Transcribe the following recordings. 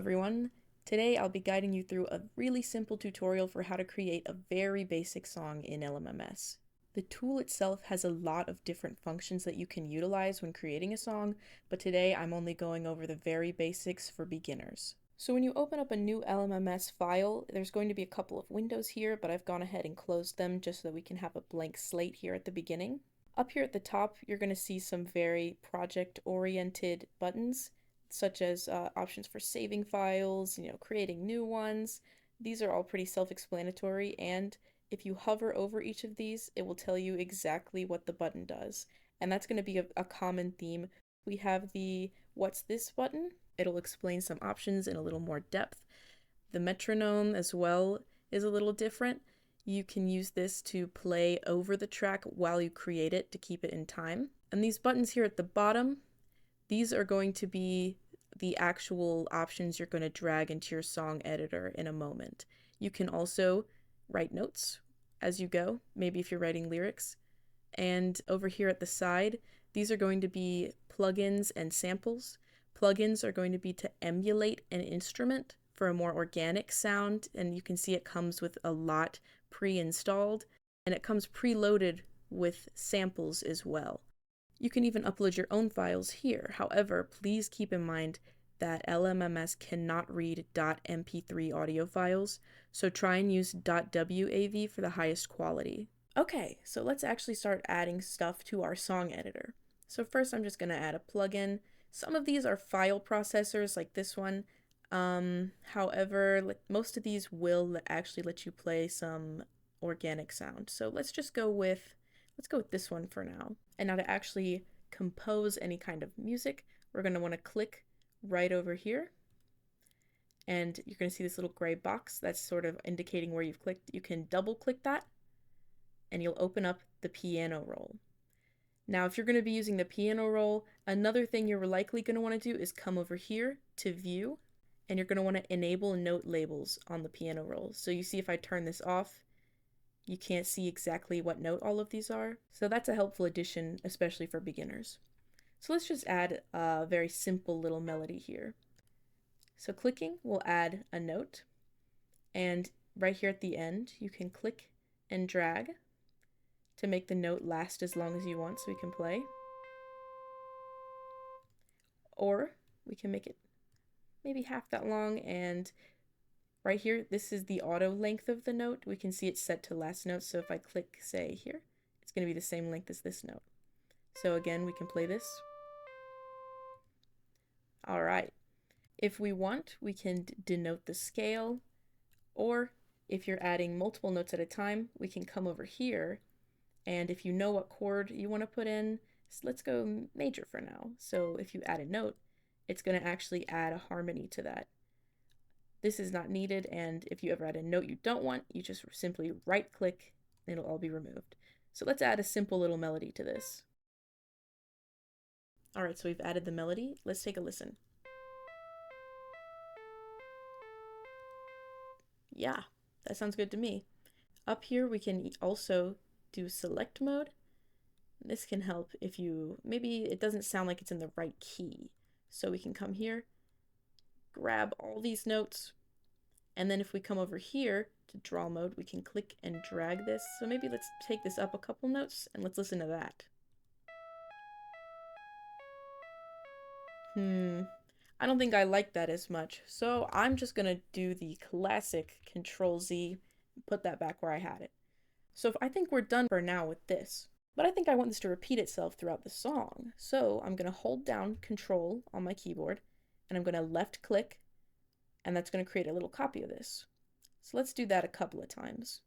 everyone. Today I'll be guiding you through a really simple tutorial for how to create a very basic song in Lmms. The tool itself has a lot of different functions that you can utilize when creating a song, but today I'm only going over the very basics for beginners. So when you open up a new Lmms file, there's going to be a couple of windows here, but I've gone ahead and closed them just so that we can have a blank slate here at the beginning. Up here at the top, you're going to see some very project-oriented buttons, such as options for saving files, creating new ones. These are all pretty self-explanatory, and if you hover over each of these, it will tell you exactly what the button does. And that's going to be a common theme. We have the "What's this" button. It'll explain some options in a little more depth. The metronome as well is a little different. You can use this to play over the track while you create it to keep it in time. And these buttons here at the bottom, these are going to be the actual options you're going to drag into your song editor in a moment. You can also write notes as you go, maybe if you're writing lyrics. And over here at the side, these are going to be plugins and samples. Plugins are going to be to emulate an instrument for a more organic sound, and you can see it comes with a lot pre-installed, and it comes preloaded with samples as well. You can even upload your own files here. However, please keep in mind that Lmms cannot read .mp3 audio files, so try and use .wav for the highest quality. Okay, so let's actually start adding stuff to our song editor. So first I'm just going to add a plugin. Some of these are file processors like this one. However, most of these will actually let you play some organic sound. So let's go with this one for now. And now to actually compose any kind of music, we're going to want to click right over here. And you're going to see this little gray box that's sort of indicating where you've clicked. You can double click that and you'll open up the piano roll. Now, if you're going to be using the piano roll, another thing you're likely going to want to do is come over here to view, and you're going to want to enable note labels on the piano roll. So you see if I turn this off, you can't see exactly what note all of these are. So that's a helpful addition, especially for beginners. So let's just add a very simple little melody here. So clicking will add a note, and right here at the end, you can click and drag to make the note last as long as you want so we can play. Or we can make it maybe half that long, and right here, this is the auto length of the note. We can see it's set to last note, so if I click, say, here, it's going to be the same length as this note. So again, we can play this. All right. If we want, we can denote the scale, or if you're adding multiple notes at a time, we can come over here, and if you know what chord you want to put in, let's go major for now. So if you add a note, it's going to actually add a harmony to that. This is not needed, and if you ever add a note you don't want, you just simply right-click and it'll all be removed. So let's add a simple little melody to this. All right, so we've added the melody. Let's take a listen. Yeah, that sounds good to me. Up here, we can also do select mode. This can help if maybe it doesn't sound like it's in the right key. So we can come here, grab all these notes, and then if we come over here to draw mode, we can click and drag this. So maybe let's take this up a couple notes and let's listen to that. I don't think I like that as much, so I'm just gonna do the classic Control-Z and put that back where I had it. So I think we're done for now with this, but I think I want this to repeat itself throughout the song. So I'm gonna hold down Control on my keyboard, and I'm gonna left click, and that's gonna create a little copy of this. So let's do that a couple of times.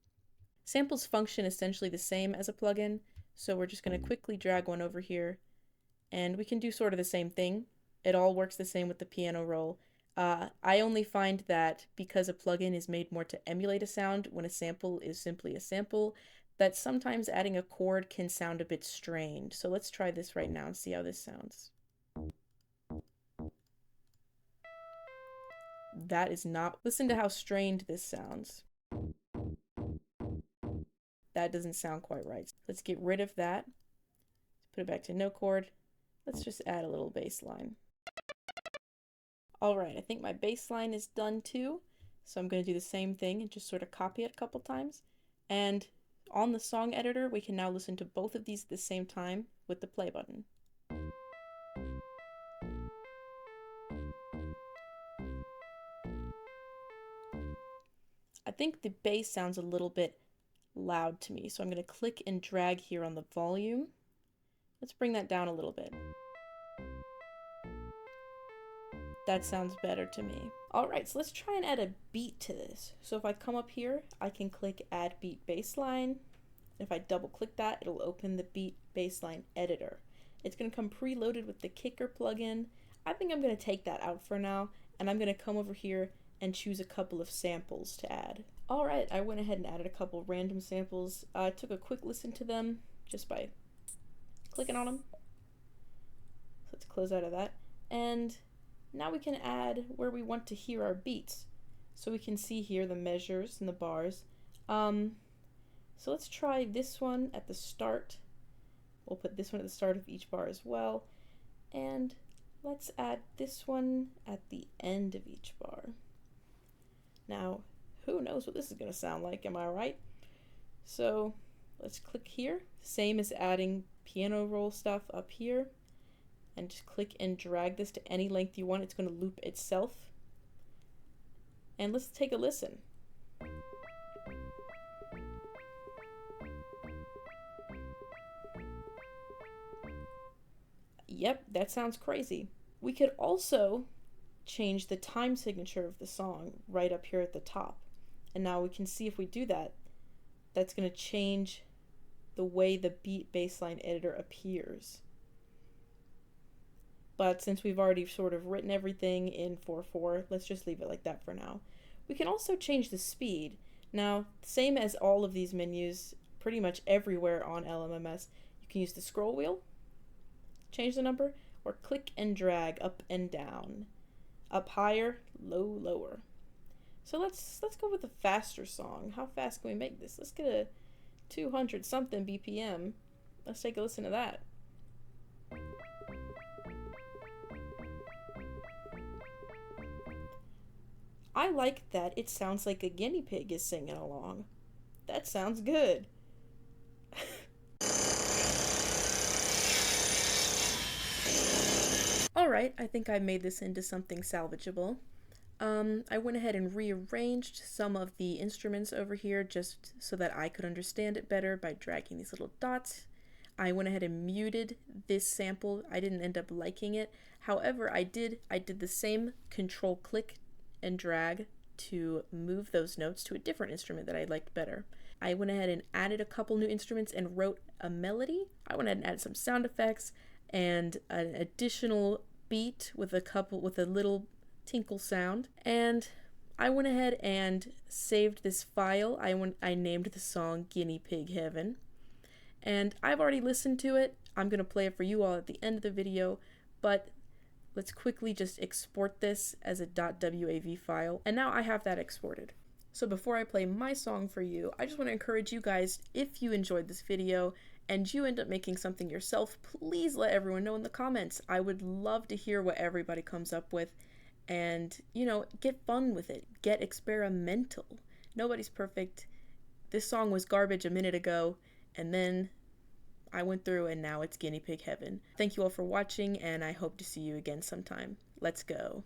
Samples function essentially the same as a plugin, so we're just gonna quickly drag one over here, and we can do sort of the same thing. It all works the same with the piano roll. I only find that because a plugin is made more to emulate a sound when a sample is simply a sample, that sometimes adding a chord can sound a bit strained. So let's try this right now and see how this sounds. That is not... Listen to how strained this sounds. That doesn't sound quite right. Let's get rid of that. Put it back to no chord. Let's just add a little bass line. Alright, I think my bass line is done too. So I'm going to do the same thing and just sort of copy it a couple times. And on the song editor, we can now listen to both of these at the same time with the play button. I think the bass sounds a little bit loud to me, so I'm going to click and drag here on the volume. Let's bring that down a little bit. That sounds better to me. Alright, so let's try and add a beat to this. So if I come up here, I can click Add Beat Bassline. If I double click that, it'll open the Beat Bassline editor. It's going to come preloaded with the Kicker plugin. I think I'm going to take that out for now, and I'm going to come over here and choose a couple of samples to add. Alright, I went ahead and added a couple random samples. I took a quick listen to them just by clicking on them. So let's close out of that. And now we can add where we want to hear our beats. So we can see here the measures and the bars. So let's try this one at the start. We'll put this one at the start of each bar as well. And let's add this one at the end of each bar. Now, who knows what this is going to sound like, am I right? So let's click here. Same as adding piano roll stuff up here. And just click and drag this to any length you want. It's going to loop itself. And let's take a listen. Yep, that sounds crazy. We could also change the time signature of the song right up here at the top. And now we can see if we do that, that's going to change the way the beat bassline editor appears. But since we've already sort of written everything in 4.4, let's just leave it like that for now. We can also change the speed. Now, same as all of these menus, pretty much everywhere on Lmms, you can use the scroll wheel, change the number, or click and drag up and down. Up higher, low, lower. So let's go with a faster song. How fast can we make this? Let's get a 200 something BPM. Let's take a listen to that. I like that it sounds like a guinea pig is singing along. That sounds good. Alright, I think I made this into something salvageable. I went ahead and rearranged some of the instruments over here just so that I could understand it better by dragging these little dots. I went ahead and muted this sample. I didn't end up liking it. However, I did the same control click and drag to move those notes to a different instrument that I liked better. I went ahead and added a couple new instruments and wrote a melody. I went ahead and added some sound effects and an additional beat with a little tinkle sound. And I went ahead and saved this file. I named the song Guinea Pig Heaven. And I've already listened to it. I'm going to play it for you all at the end of the video, but let's quickly just export this as a .wav file. And now I have that exported. So before I play my song for you, I just want to encourage you guys, if you enjoyed this video and you end up making something yourself, please let everyone know in the comments. I would love to hear what everybody comes up with and, you know, get fun with it. Get experimental. Nobody's perfect. This song was garbage a minute ago, and then I went through and now it's guinea pig heaven. Thank you all for watching, and I hope to see you again sometime. Let's go.